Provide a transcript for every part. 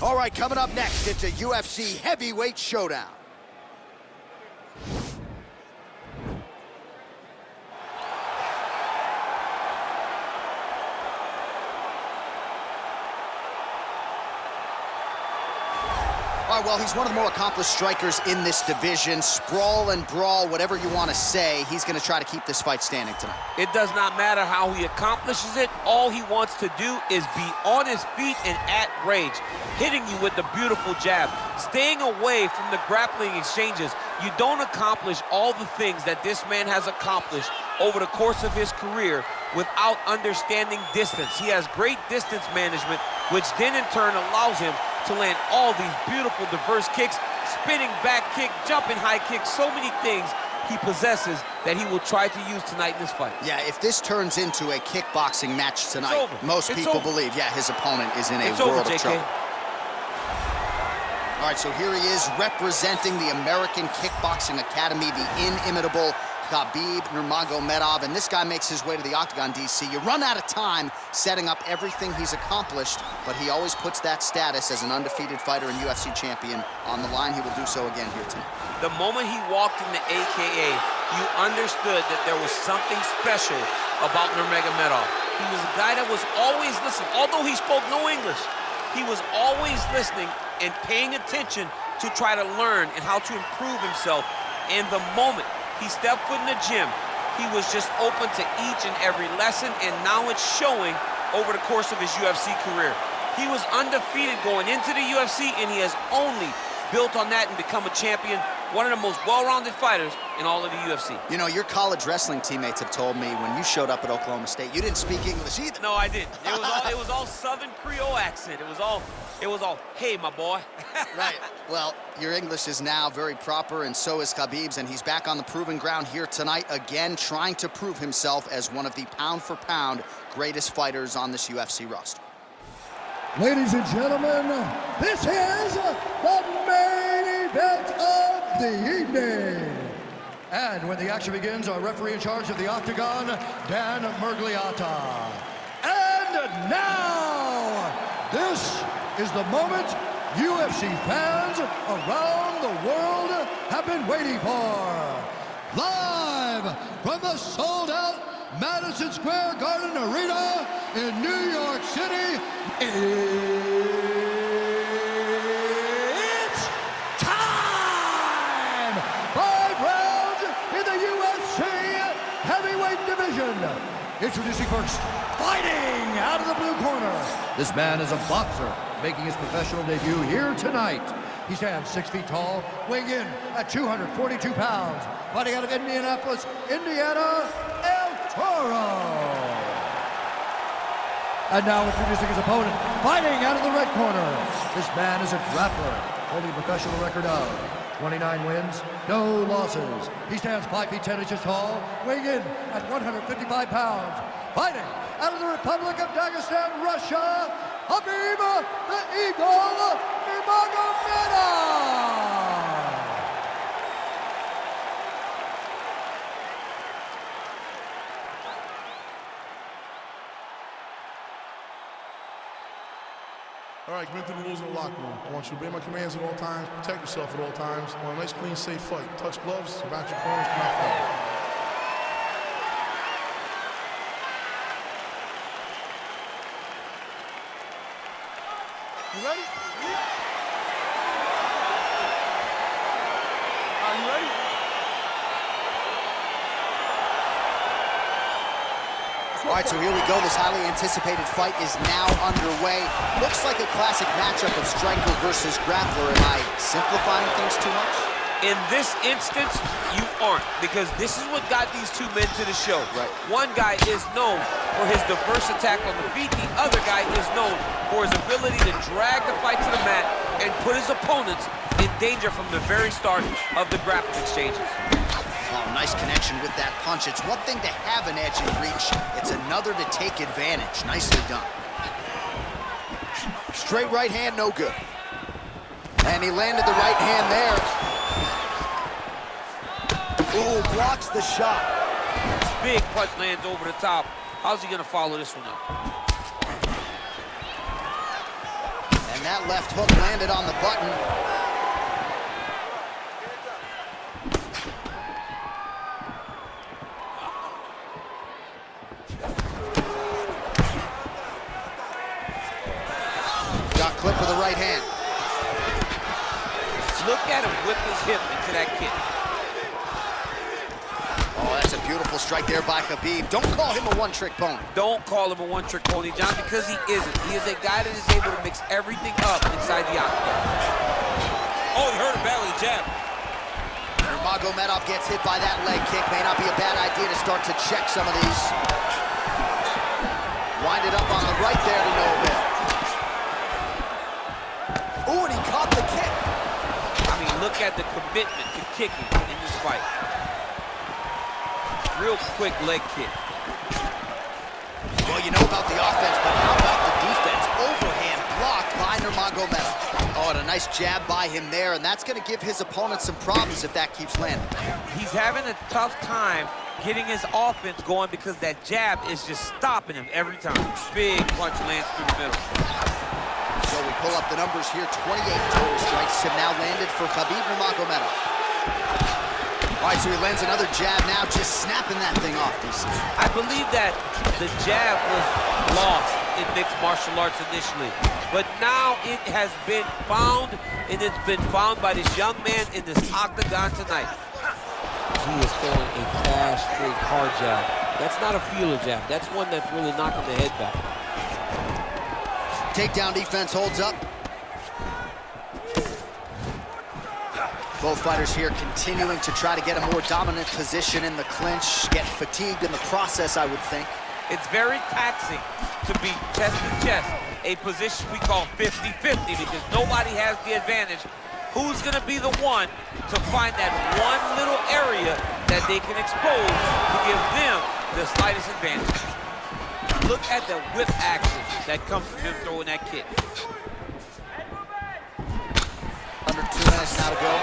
All right, coming up next, it's a UFC heavyweight showdown. All right, well, he's one of the more accomplished strikers in this division. Sprawl and brawl, whatever you want to say, he's going to try to keep this fight standing tonight. It does not matter how he accomplishes it. All he wants to do is be on his feet and at range, hitting you with the beautiful jab, staying away from the grappling exchanges. You don't accomplish all the things that this man has accomplished over the course of his career without understanding distance. He has great distance management, which then in turn allows him to land all these beautiful, diverse kicks, spinning back kick, jumping high kick, so many things he possesses that he will try to use tonight in this fight. Yeah, if this turns into a kickboxing match tonight, most people believe, yeah, his opponent is in a world of trouble. All right, so here he is representing the American Kickboxing Academy, the inimitable Khabib Nurmagomedov, and this guy makes his way to the octagon, DC. You run out of time setting up everything he's accomplished, but he always puts that status as an undefeated fighter and UFC champion on the line. He will do so again here tonight. The moment he walked in the AKA, you understood that there was something special about Nurmagomedov. He was a guy that was always listening. Although he spoke no English, he was always listening and paying attention to try to learn and how to improve himself. And the moment he stepped foot in the gym, he was just open to each and every lesson, and now it's showing over the course of his UFC career. He was undefeated going into the UFC, and he has only built on that and become a champion, one of the most well-rounded fighters in all of the UFC. You know, your college wrestling teammates have told me when you showed up at Oklahoma State, you didn't speak English either. No, I didn't. It was all Southern Creole accent. It was all, hey, my boy. Right. Well, your English is now very proper, and so is Khabib's, and he's back on the proving ground here tonight, again, trying to prove himself as one of the pound-for-pound greatest fighters on this UFC roster. Ladies and gentlemen, this is the main event of the evening. And when the action begins, our referee in charge of the octagon, Dan Murgliata. And now, this is the moment UFC fans around the world have been waiting for. Live from the sold-out Madison Square Garden Arena in New York City, it's time! 5 rounds in the UFC heavyweight division. Introducing first, fighting out of the blue corner. This man is a boxer, making his professional debut here tonight. He stands 6 feet tall, weighing in at 242 pounds. Fighting out of Indianapolis, Indiana, El Toro. And now introducing his opponent, fighting out of the red corner. This man is a grappler, holding a professional record of 29 wins, no losses. He stands 5 feet 10 inches tall, weighing in at 155 pounds. Fighting out of the Republic of Dagestan, Russia, Khabib the Eagle Nurmagomedov. All right, commit to the rules in the locker room. I want you to obey my commands at all times, protect yourself at all times. I want a nice, clean, safe fight. Touch gloves, back your corners, come out fight. You ready? Are you ready? All right, so here we go. This highly anticipated fight is now underway. Looks like a classic matchup of striker versus grappler. Am I simplifying things too much? In this instance, you aren't, because this is what got these two men to the show. Right. One guy is known for his diverse attack on the feet. The other guy is known for his ability to drag the fight to the mat and put his opponents in danger from the very start of the grappling exchanges. Oh, nice connection with that punch. It's one thing to have an edge in reach. It's another to take advantage. Nicely done. Straight right hand, no good. And he landed the right hand there. Ooh, blocks the shot. Big punch lands over the top. How's he gonna follow this one up? And that left hook landed on the button. Got clipped with the right hand. Look at him whip his hip into that kick. Oh, that's a beautiful strike there by Khabib. Don't call him a one-trick pony. Don't call him a one-trick pony, John, because he isn't. He is a guy that is able to mix everything up inside the octagon. Oh, he hurt him badly, the jab. Nurmagomedov gets hit by that leg kick. May not be a bad idea to start to check some of these. Wind it up on the right there to no avail. Ooh, and he caught the kick. I mean, look at the commitment to kicking in this fight. Real quick leg kick. Well, you know about the offense, but how about the defense? Overhand blocked by Nurmagomedov. Oh, and a nice jab by him there, and that's going to give his opponent some problems if that keeps landing. He's having a tough time getting his offense going because that jab is just stopping him every time. Big punch lands through the middle. So we pull up the numbers here. 28 total strikes have now landed for Khabib Nurmagomedov. All right, so he lands another jab now, just snapping that thing off, DC. I believe that the jab was lost in mixed martial arts initially, but now it has been found, and it's been found by this young man in this octagon tonight. He is throwing a fast, straight, hard jab. That's not a feeler jab. That's one that's really knocking the head back. Takedown defense holds up. Both fighters here continuing to try to get a more dominant position in the clinch, get fatigued in the process, I would think. It's very taxing to be chest to chest, a position we call 50-50 because nobody has the advantage. Who's gonna be the one to find that one little area that they can expose to give them the slightest advantage? Look at the whip action that comes from him throwing that kick. Under 2 minutes now to go.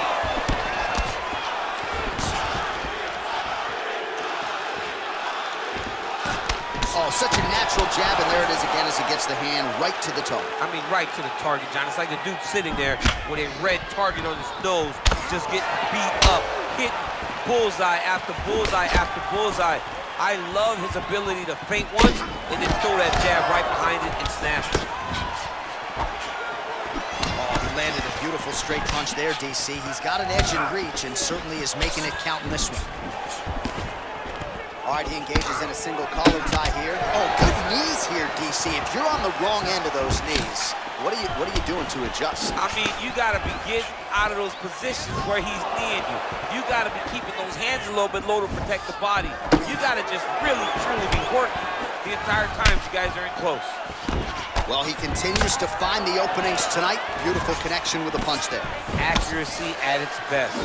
Oh, such a natural jab, and there it is again as he gets the hand right to the target. I mean, right to the target, John. It's like the dude sitting there with a red target on his nose, just getting beat up, hitting bullseye after bullseye after bullseye. I love his ability to feint once and then throw that jab right behind it and snap it. Landed a beautiful straight punch there, DC. He's got an edge in reach and certainly is making it count in this one. All right, he engages in a single collar tie here. Oh, good knees here, DC. If you're on the wrong end of those knees, what are you doing to adjust? I mean, you got to be getting out of those positions where he's kneeing you. You got to be keeping those hands a little bit low to protect the body. You got to just really, truly be working the entire time you guys are in close. Well, he continues to find the openings tonight. Beautiful connection with a punch there. Accuracy at its best.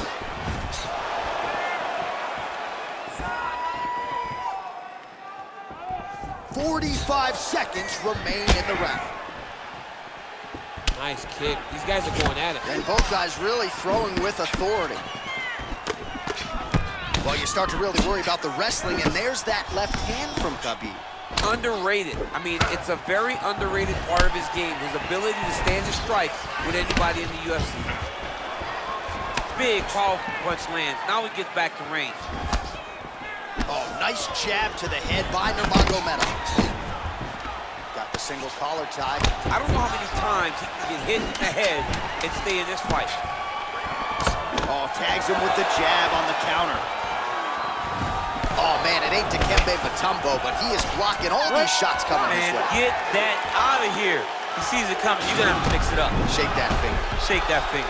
"45 seconds remain in the round." Nice kick. These guys are going at it. And both guys really throwing with authority. Well, you start to really worry about the wrestling, and there's that left hand from Khabib. Underrated. I mean, it's a very underrated part of his game, his ability to stand and strike with anybody in the UFC. Big, powerful punch lands. Now he gets back to range. Oh, nice jab to the head by Nurmagomedov. Got the single collar tie. I don't know how many times he can get hit in the head and stay in this fight. Oh, tags him with the jab on the counter. Oh, man, it ain't Dikembe Mutombo, but he is blocking all these shots coming his way. Get that out of here. He sees it coming. You're going to have to mix it up. Shake that finger. Shake that finger.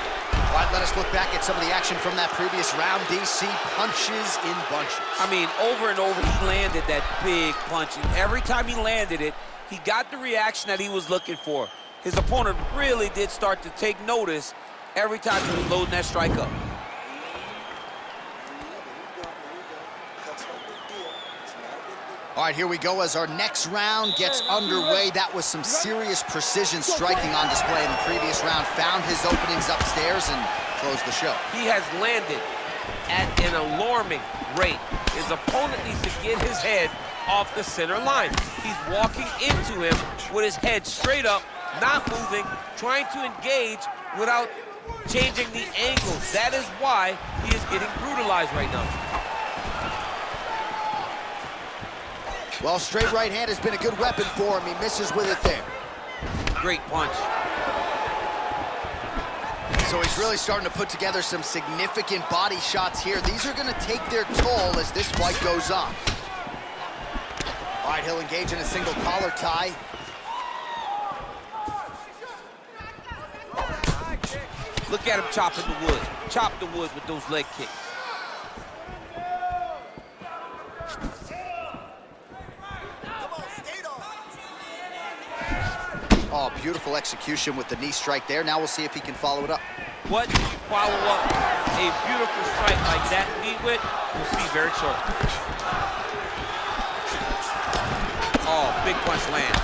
All right, let us look back at some of the action from that previous round. DC, punches in bunches. I mean, over and over, he landed that big punch. And every time he landed it, he got the reaction that he was looking for. His opponent really did start to take notice every time he was loading that strike up. All right, here we go as our next round gets underway. That was some serious precision striking on display in the previous round. Found his openings upstairs and closed the show. He has landed at an alarming rate. His opponent needs to get his head off the center line. He's walking into him with his head straight up not moving, trying to engage without changing the angles. That is why he is getting brutalized right now. Well, straight right hand has been a good weapon for him. He misses with it there. Great punch. So he's really starting to put together some significant body shots here. These are going to take their toll as this fight goes on. All right, he'll engage in a single collar tie. Look at him chopping the wood. Chop the wood with those leg kicks. Oh, beautiful execution with the knee strike there. Now we'll see if he can follow it up. What do you follow up a beautiful strike like that knee with? We'll see very shortly. Oh, big punch land.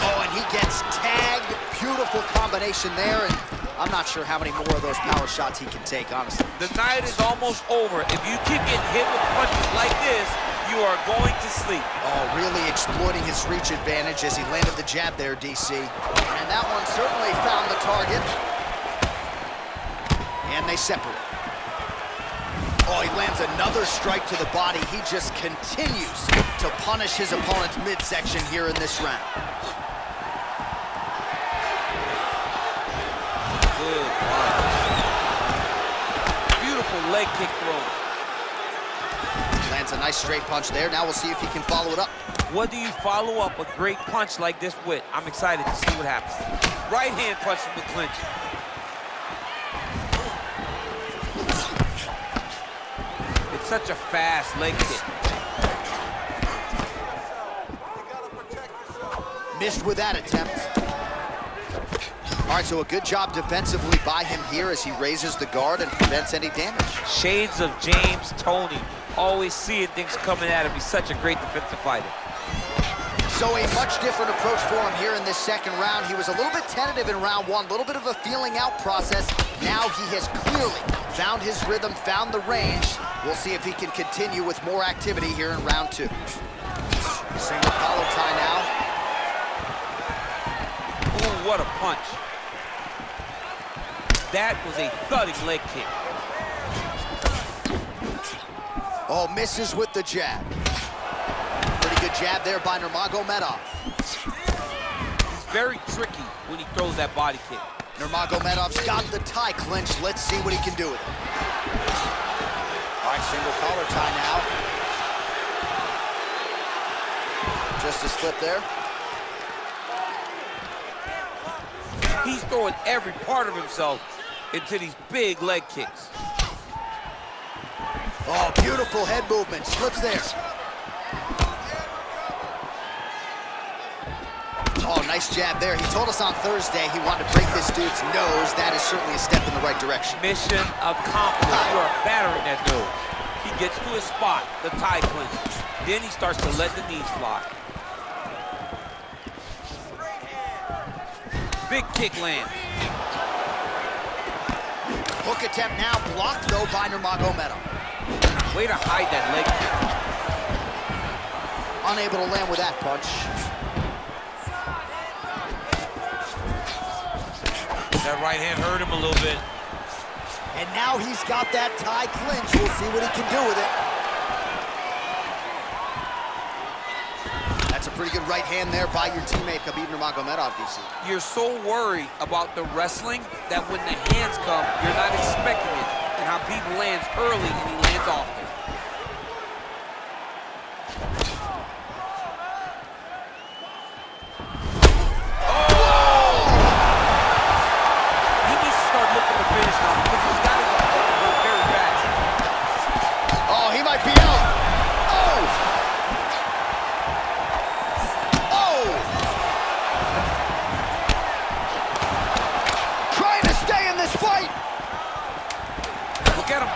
Oh, and he gets tagged. Beautiful combination there, and I'm not sure how many more of those power shots he can take, honestly. The night is almost over. If you keep getting hit with punches like this, you are going to sleep. Oh, really exploiting his reach advantage as he landed the jab there, DC. And that one certainly found the target. And they separate. Oh, he lands another strike to the body. He just continues to punish his opponent's midsection here in this round. Good punch. Beautiful leg kick throw. Lands a nice straight punch there. Now we'll see if he can follow it up. What do you follow up a great punch like this with? I'm excited to see what happens. Right hand punch from the clinch. It's such a fast leg kick. Missed with that attempt. All right, so a good job defensively by him here as he raises the guard and prevents any damage. Shades of James Toney. Always seeing things coming at him. He's such a great defensive fighter. So a much different approach for him here in this second round. He was a little bit tentative in round one, a little bit of a feeling out process. Now he has clearly found his rhythm, found the range. We'll see if he can continue with more activity here in round two. Single collar tie now. Ooh, what a punch. That was a thudding leg kick. Oh, misses with the jab. Pretty good jab there by Nurmagomedov. He's very tricky when he throws that body kick. Nurmagomedov's got the tie clinch. Let's see what he can do with it. All right, single collar tie now. Just a slip there. He's throwing every part of himself into these big leg kicks. Oh, beautiful head movement. Slips there. Oh, nice jab there. He told us on Thursday he wanted to break this dude's nose. That is certainly a step in the right direction. Mission accomplished. You are battering that nose. He gets to his spot, the tie clinch. Then he starts to let the knees fly. Big kick lands. Hook attempt now blocked, though, by Nurmagomedov. Way to hide that leg kick. Unable to land with that punch. That right hand hurt him a little bit. And now he's got that tie clinch. We'll see what he can do with it. That's a pretty good right hand there by your teammate, Khabib Nurmagomedov, DC. You're so worried about the wrestling that when the hands come, you're not expecting it. And Khabib lands early and he lands often.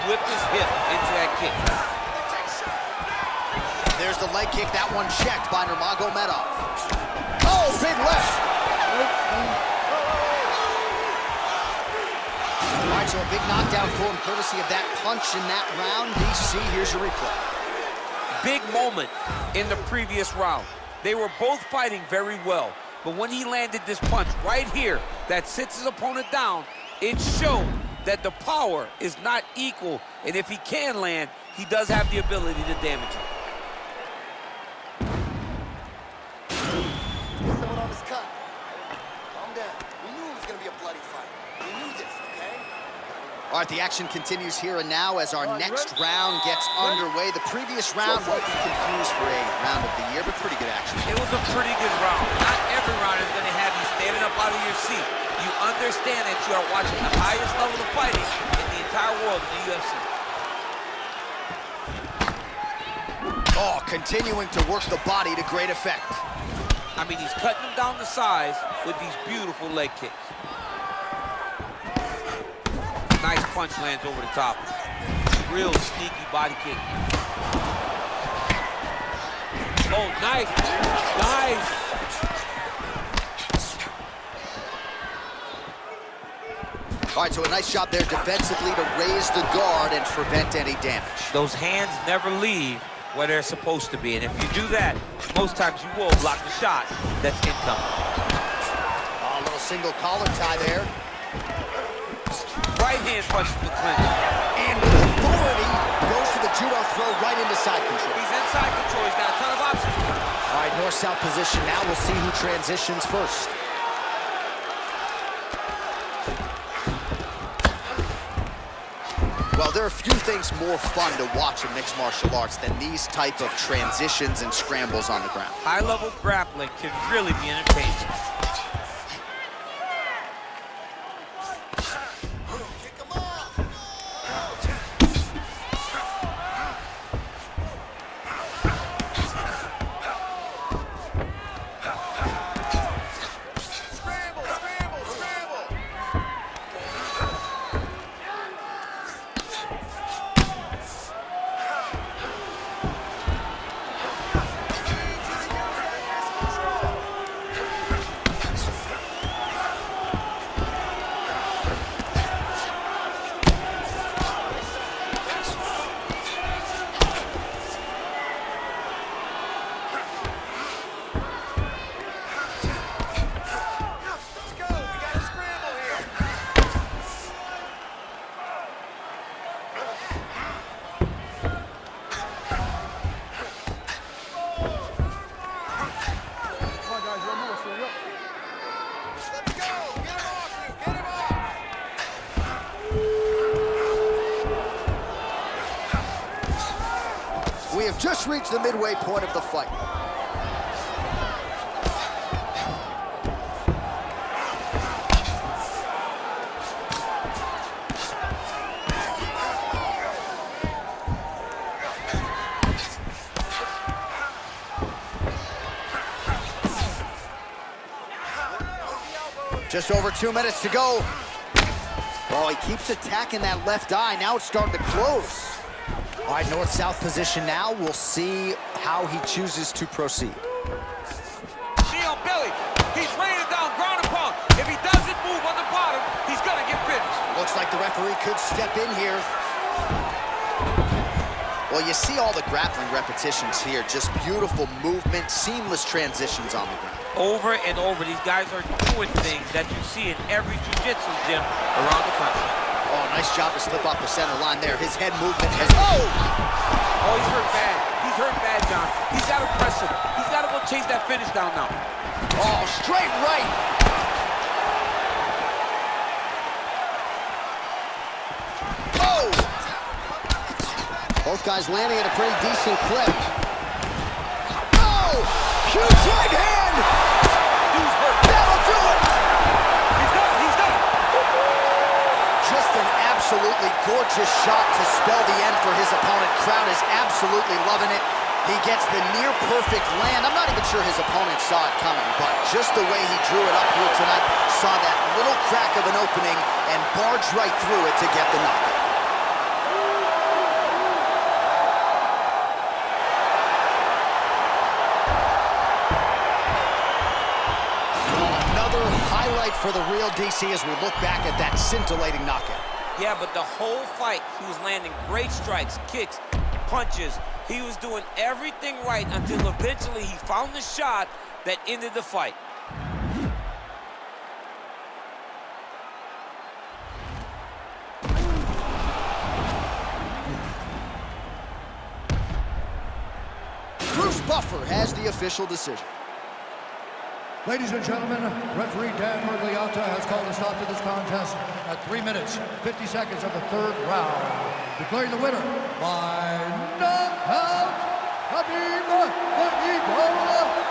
Whip his hip into that kick. There's the leg kick. That one checked by Nurmagomedov. Oh, big left. All right, so a big knockdown for him, courtesy of that punch in that round. DC, here's your replay. Big moment in the previous round. They were both fighting very well. But when he landed this punch right here that sits his opponent down, it showed that the power is not equal. And if he can land, he does have the ability to damage him. Someone on his cut. Calm down. We knew it was going to be a bloody fight. We knew this, okay? All right, the action continues here and now as our next round gets underway. The previous round won't be confused for a round of the year, but pretty good action. It was a pretty good round. Not every round is going to have you standing up out of your seat. You understand that you are watching the highest level of fighting in the entire world in the UFC. Oh, continuing to work the body to great effect. I mean, he's cutting him down to size with these beautiful leg kicks. Nice punch lands over the top. Real sneaky body kick. Oh, nice. Nice. All right, so a nice job there defensively to raise the guard and prevent any damage. Those hands never leave where they're supposed to be. And if you do that, most times you will block the shot that's incoming. Oh, a little single collar tie there. Right hand punch to the clinch. And with authority, goes to the judo throw right into side control. He's inside control. He's got a ton of options. All right, north-south position now. We'll see who transitions first. Well, there are few things more fun to watch in mixed martial arts than these type of transitions and scrambles on the ground. High-level grappling can really be entertaining. We have just reached the midway point of the fight. Just over 2 minutes to go. Oh, he keeps attacking that left eye. Now it's starting to close. All right, north-south position now. We'll see how he chooses to proceed. See on Billy. He's raining it down, ground and pound. If he doesn't move on the bottom, he's going to get finished. Looks like the referee could step in here. Well, you see all the grappling repetitions here. Just beautiful movement, seamless transitions on the ground. Over and over, these guys are doing things that you see in every jiu-jitsu gym around the country. Oh, nice job to slip off the center line there. His head movement has... Oh! Oh, he's hurt bad. He's hurt bad, John. He's got to press him. He's got to go chase that finish down now. Oh, straight right. Oh! Both guys landing at a pretty decent clip. Oh! Huge right hand! Dude's hurt. That'll do it! He's done. He's done. Just an absolutely gorgeous shot to spell the end for his opponent. Crowd is absolutely loving it. He gets the near-perfect land. I'm not even sure his opponent saw it coming, but just the way he drew it up here tonight, saw that little crack of an opening and barged right through it to get the knockout. Another highlight for the real DC as we look back at that scintillating knockout. Yeah, but the whole fight, he was landing great strikes, kicks, punches. He was doing everything right until eventually he found the shot that ended the fight. Buffer has the official decision. Ladies and gentlemen, referee Dan Mergliata has called a stop to this contest at 3 minutes, 50 seconds of the third round, declaring the winner by knockout, Khabib Nurmagomedov.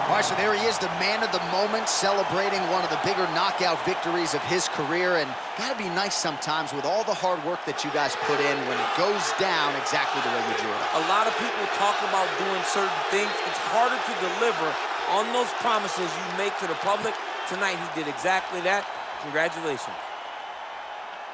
All right, so there he is, the man of the moment, celebrating one of the bigger knockout victories of his career. And gotta be nice sometimes with all the hard work that you guys put in when it goes down exactly the way you drew it. A lot of people talk about doing certain things. It's harder to deliver on those promises you make to the public. Tonight, he did exactly that. Congratulations.